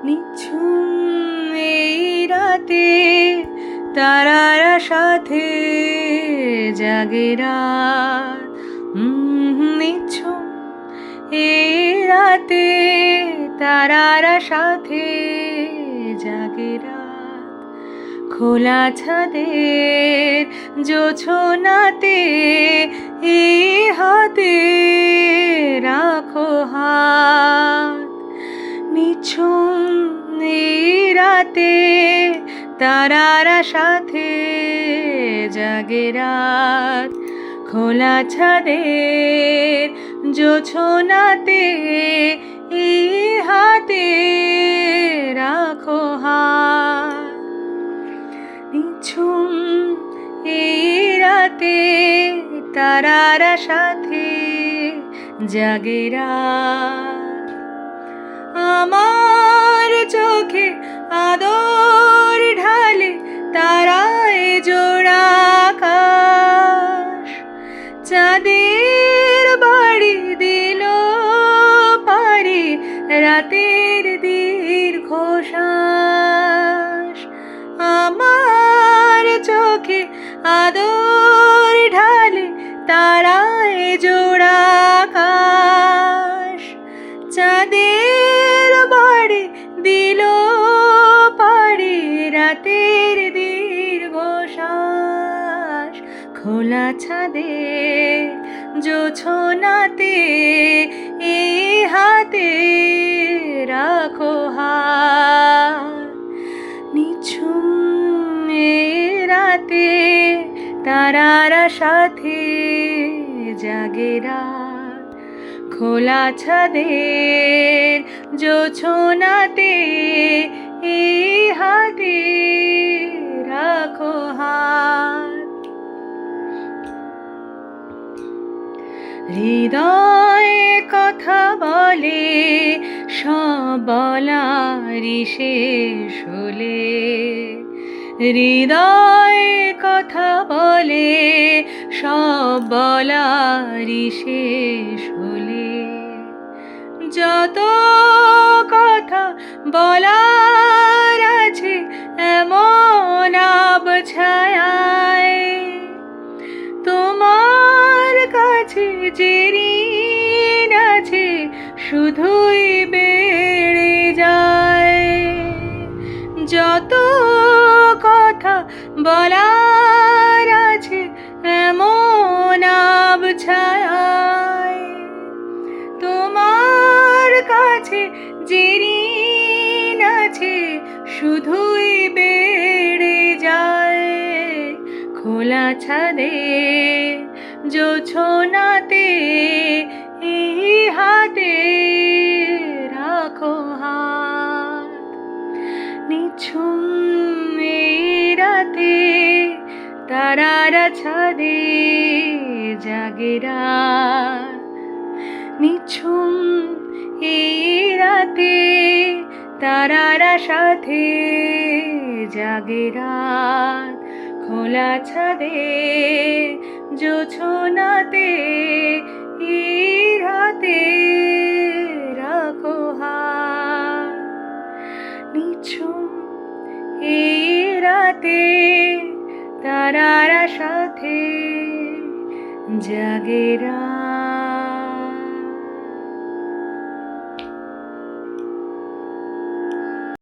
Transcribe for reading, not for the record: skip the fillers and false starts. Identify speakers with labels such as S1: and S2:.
S1: নিঝুম এই রাতে তারারা সাথে জাগে রাত। নিঝুম এই রাতে তারারা সাথে জাগে রাত। খোলা ছাদের জোছনাতে এই হাতে রাখো হাত। নিঝুম এই রাতে তারারা সাথে জাগে রাত। খোলা ছাদের জোছনাতে এই হাতে রাখো হাত। নিঝুম এই রাতে তারারা সাথে জাগে রাত। আমার চোখে আদর ঢালে তারায় জোড়া আকাশ। চাঁদের বাড়ি দিল পারি রাতের দীর্ঘ শ্বাস। আমার চোখে আদর ঢালে তারায় জোড়া আকাশ। চাঁদের বাড়ি দিল পারি রাতের দীর্ঘ শ্বাস। খোলা ছাদের জোছনাতে এই হাতে রাখো হাত। নিঝুম এই রাতে তারারা সাথে জাগে রাত। খোলা ছাদের জোছনাতে এই হাতে রাখো হাত। হৃদয়ে কথা বলে সব বলারই শেষ হলে। হৃদয়ে কথা বলে সব বলারই শেষ হলে। যত কথা বলার আছে এমন আবছায়ায়, তোমার কাছে যে ঋণ আছে শুধুই বেড়ে যায়। যত কথা বলার আছে এমন আবছায়ায়, তোমার কাছে যে ঋণ আছে শুধুই বেড়ে যায়। খোলা ছাদের জোছনাতে এই হাতে রাখো হাত। নিঝুম এই রাতে তারারা ছাদে জাগে রাত। নিঝুম এই রাতে তারারা সাথে জাগে রাত। খোলা ছাদে জোছনাতে এই হাতে রাখো হাত। নিঝুম এই রাতে তারারা সাথে জাগে রাত।